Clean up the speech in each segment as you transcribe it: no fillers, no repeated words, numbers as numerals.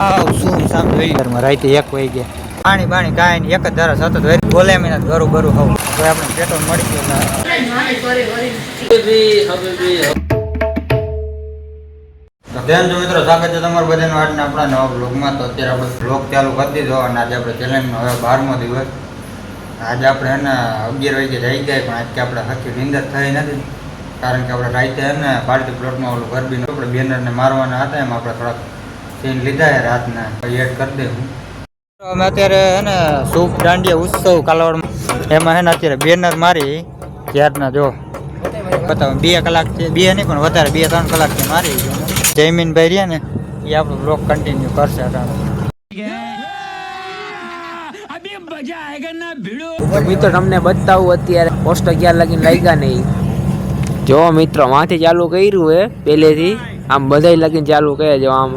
શું સામ જોઈ રાતે 1 વાગે પાણી બાણી કાંઈ નહીં, એક જ ધારા સતત બોલે મહિના ઘરું બરું હોવું તો આપણે પેટ્રોલ મળી ગયું. મિત્રો સ્વાગત છે તમારું બધાનું આજના આપણા નવા બ્લોગમાં. તો અત્યારે આપણે બ્લોગ ચાલુ કરી દીધો અને આજે આપણે ચેલેન્જનો હવે 12મો દિવસ. આજે આપણે એને 11 વાગે જઈ જાય પણ આજે આપણે હરખી નીંદર થઈ નથી, કારણ કે આપણે રાતે ને પાર્ટી પ્લોટમાં ઓલું ગરબીનું આપણે બેનરને મારવાના હતા, એમાં આપણે થોડાક સીન લીધા છે રાતના, એડ કરી દે હું. અમે અત્યારે હે ને શુભ દાંડિયા ઉત્સવ કાલાવડમાં એમાં હે ને અત્યારે બેનર મારી ત્યારના જો બતાવો 2 કલાક છે, 2 નહીં પણ વધારે 2-3 કલાકથી મારી. જયમીનભાઈ રહ્યા ને એ આપણું બ્લોગ કન્ટિન્યુ કરશે. મિત્રો તમને બતાવું અત્યારે પોસ્ટર ક્યાં લગીને લાગ્યા નહીં. જો મિત્રો માંથી ચાલુ કર્યું હે પહેલેથી, આમ બધા લગીને ચાલુ કરે જો આમ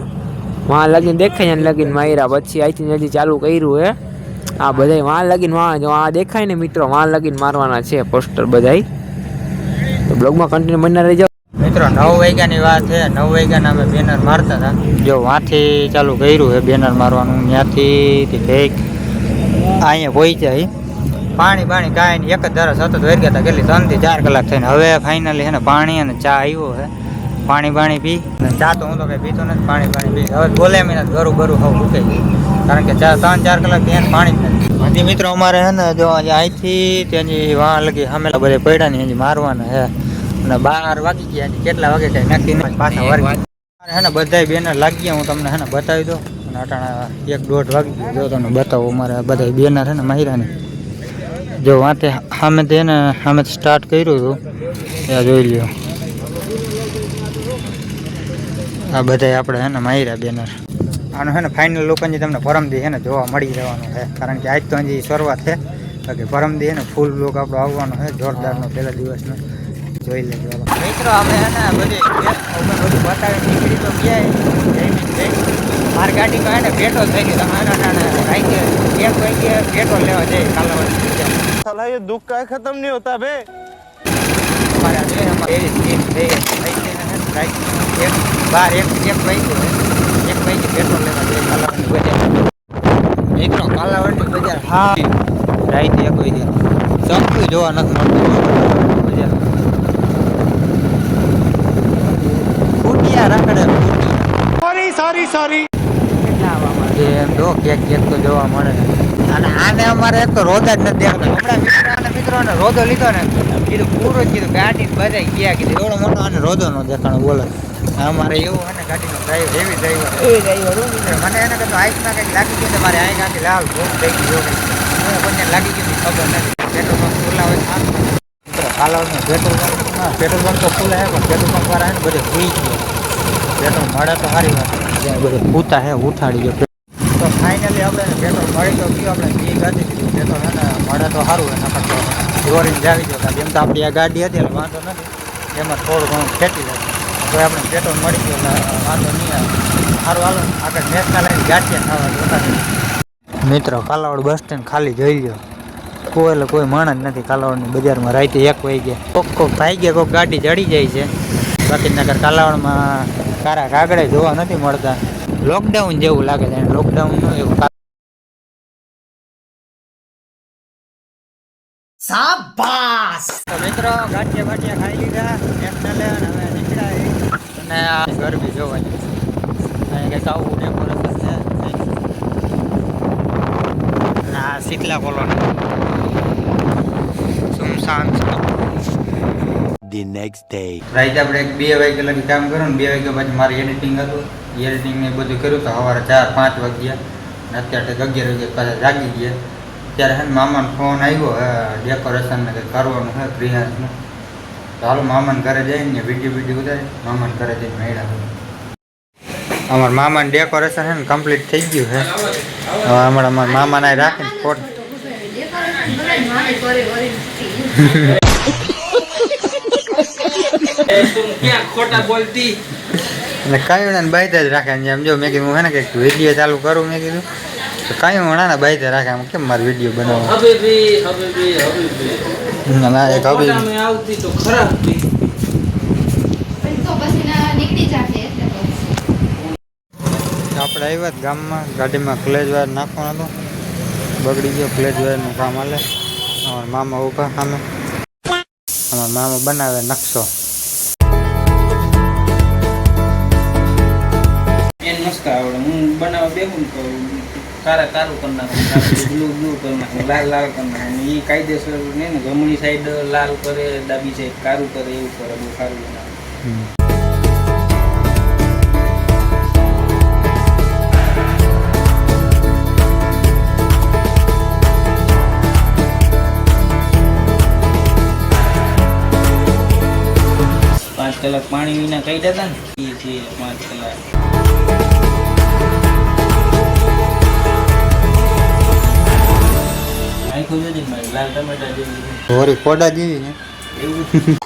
વहाँ લગીને દેખાય ને લગીને માર્યા, પછી અહીંથી હજી ચાલુ કર્યું હે આ બધા વहाँ લગીને વहाँ જો આ દેખાય ને મિત્રો વहाँ લગીને મારવાના છે પોસ્ટર બધાય. તો બ્લોગમાં કન્ટિન્યુ બનના રહી જાઓ મિત્રો. 9 વાગ્યાની વાત છે, 9 વાગ્યાના અમે બેનર મારતા હતા. જો વાંથી ચાલુ કર્યું છે બેનર મારવાનું, ત્યાંથી ઠીક અહીંયા પહોંચ્યા. પાણી બાણી કાંઈ નહીં, એક જ ધારા સતત વર્ગ્યા હતા, કેટલી 3 થી 4 કલાક થઈને. હવે ફાઇનલી છે ને પાણી અને ચા આવ્યો છે, પાણી બાણી પી. ચા તો હું તો કંઈ પીતો નથી, પાણી બાણી પી. હવે બોલે મહિના ઘરું બરું હવે ઉકાઈ ગયું, કારણ કે 3-4 કલાક ત્યાં પાણી જ નથી. હજી મિત્રો અમારે છે ને જો અહીંથી ત્યાંથી વાં લગી હમેલા બધા પડ્યા ને હજી મારવાના છે, અને 12 વાગી ગયા. કેટલા વાગે કઈ નક્કી નહીં, પાછા વર્ગી હે ને બધા બેનર લાગી ગયા. હું તમને હે ને બતાવી દઉં, અને અટાણા 1-1.5 વાગી ગયો. જો તમને બતાવો અમારે બધા બેનર છે ને માહિરાની જો વાંતે સામેથી ને સામેથી સ્ટાર્ટ કર્યું હતું ત્યાં જોઈ લ્યો. આ બધા આપણે હે ને માહિરા બેનર. આનું હે ને ફાઇનલ લોકોની તમને પરમદી હે ને જોવા મળી જવાનું છે, કારણ કે આજ તો હજી શરૂઆત છે, બાકી પરમદી હે ને ફૂલ બ્લોક આપણો આવવાનો છે જોરદારનો પહેલા દિવસનો. જોઈ લેજો મિત્રો. અમે હે ને બધું બતાવી નીકળી તો ગયા. મારી ગાડીમાં હે ને પેટ્રોલ થઈ ગયું. તમે રાઈતે 1 વાગે પેટ્રોલ લેવા જઈએ કાલાવાડી. साला ये दुख का खत्म नहीं होता बे. हमारा जो है एरी स्कीम है राइट 1 વાગે પેટ્રોલ લેવા જઈએ કાલાવાડી બજાર. મિત્રો કાલાવાડી બજાર હા રાઈટ 1 વાગે સૌથી જોવા નથી મળતું બજાર. ફૂટિયા રાખડે સોરી કેટલા આવવામાં છે એમ જો કેક તો જોવા મળે. અને આને અમારે એક તો રોદા જ નથી દેખાતા. હમણાં મિત્રોને રોદો લીધો ને કીધું પૂરું કીધું ગાડી બધા ગયા કીધું એવડો મોટો આને રોદો નો દેખાણો બોલે. અમારે એવું હોય ને ગાડીનો ડ્રાઈવર એવી ડ્રાઈવર મને એને કીધું આઈસમાં કંઈક લાગી ગયું, મારે આઈ કાંકી લાલ ભૂખ થઈ ગયું. હું બંને લાગી ગયું ખબર નથી. પેટ્રોલ પંપ ખુલ્લા હોય સારું. કાલાવડનું પેટ્રોલ પંપ તો ખુલ્લા છે, પણ પેટ્રોલ પંપ વાળા ને બધે ભૂઈ ગયો. પેટ્રોલ મળે તો સારી વાત, બધે પૂતા હે ઉઠાડી ગયો. તો ફાઇનલી આપણે પેટ્રોલ મળી તો ગયું. આપણે બી ગાડી પેટ્રોલ હે ને મળે તો સારું હોય, નકર તો દોરીને જાવી ગયો. એમ તો આપણી આ ગાડી હતી એટલે વાંધો નથી, એમાં થોડું ઘણું ખેંચી જાય તો આપણે પેટ્રોલ મળી ગયું એટલે વાંધો નહીં આવે. સારું હાલો આગળ નેશનલ લાઈન ગાંઠિયા ખાવા જોતા. મિત્રો કાલાવાડ બસ સ્ટેન્ડ ખાલી જોઈ લ્યો, કોઈ એટલે કોઈ માણસ નથી કાલાવાડની બજારમાં. રાતે 1 વાગે કોક ભાઈ ગયા, કોઈક ગાડી ચડી જાય છે. બાકી નગર કાલાવાડમાં કારા કાગડે જોવા નથી મળતા. લોકડાઉન જેવું લાગે છે, લોકડાઉન નું એવું. શાબાશ. તો મિત્રો ગાંઠિયા ખાઈ લીધા નેશનલે, અને હવે નીકળ્યા અને આ ગરબી જોવાની કંઈક આવું ડેકોરેશન છે. અને આ શીતલા કોલોની સુમસાન છે. The next day. રાઈટ આપણે 2 વાગે લગી કામ કર્યું ને 2 વાગ્યા પછી મારે એડિટિંગ હતું. એડિટિંગ ને બધું કર્યું તો સવારે 4-5 વાગ્યા ને અત્યારે 11 વાગે પાછા જાગી ગયા. ત્યારે હે મામાનો ફોન આવ્યો ડેકોરેશન ને કંઈક કરવાનું છે પ્રિયાંશનું. તો હાલો મામાને ઘરે જઈને વિડીયો ઉતારી મામાને ઘરે જઈને મળ્યા. અમારા મામાને ડેકોરેશન છે ને કમ્પ્લીટ થઈ ગયું છે. હવે હમણાં અમારા મામાને રાખીને ફોટો ખોટા બોલતી એટલે કયું ને બાઈતે જ રાખે. એમ જો મેં કીધું હે ને કંઈક વિડીયો ચાલુ કરું, મેં કીધું તો કયું વણાને બાઈતે રાખે. આમ કેમ મારે વિડીયો બનાવો આવતી તો ખરાબ આપણે આપણે આવ્યા ગામમાં ગાડીમાં ક્લેજ વાયર નાખવાનો હતો, બગડી ગયો. ક્લેજ વાયરનું કામ હાલે. અમારા મામા ઊભા સામે. અમારા મામા બનાવે નકશો. એને મસ્ત આવડે. હું બનાવવા બેહું તો કારું કરી નાખું, બ્લુ કરી નાખું, લાલ કરી નાખું. એ કાયદેસર ને જમણી સાઈડ લાલ કરે, ડાબી સાઈડ કારું કરે, એવું કરે. બહુ સારું બનાવે. પાંચ કલાક પાણી વિના કાઢ્યા હતા ને એ છે 5 કલાક. આખું નથી મારી લાલ ટમેટા જેવી હોરી કોડા જેવી છે એવું.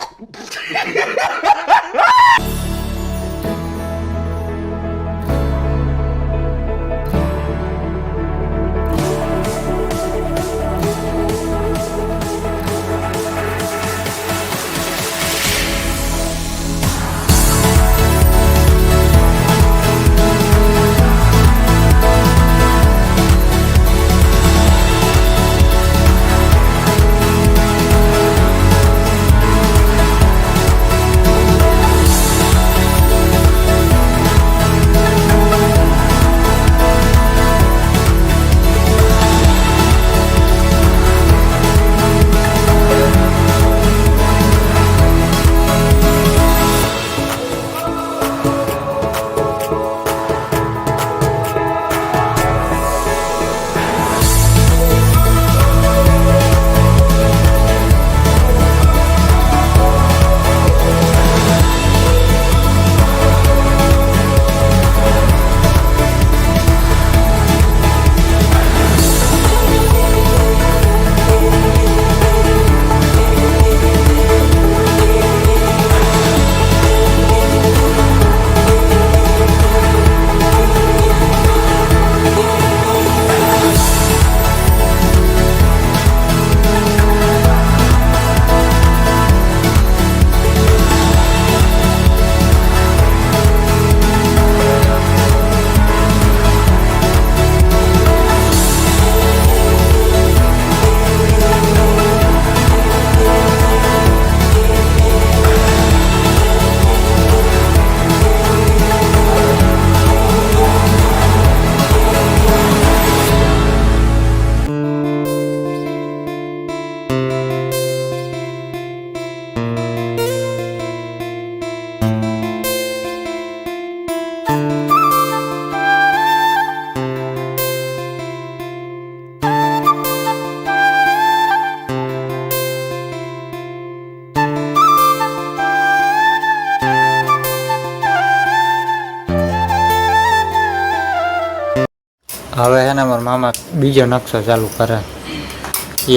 હવે છે ને મારા મામા બીજો નકશો ચાલુ કરે.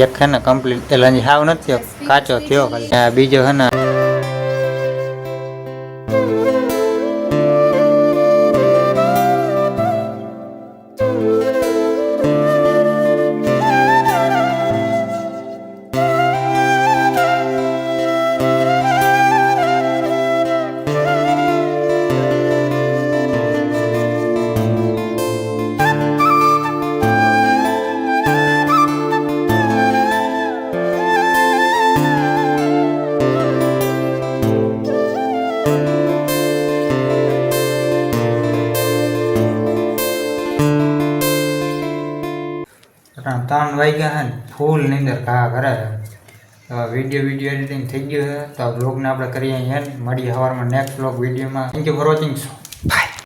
એક છે ને કમ્પ્લીટ એટલે હજી હાવ નથી થયો, કાચો થયો ખાલી. આ બીજો છે ને ત્રણ વાગ્યા છે ને ફૂલ ની અંદર ઘા કરે છે. વિડીયો એડિટિંગ થઈ ગયું છે તો બ્લોગને આપણે કરીએ અહીંયા. મળીએ સવારમાં નેક્સ્ટ બ્લોગ વિડીયોમાં. Thank you for watching. By.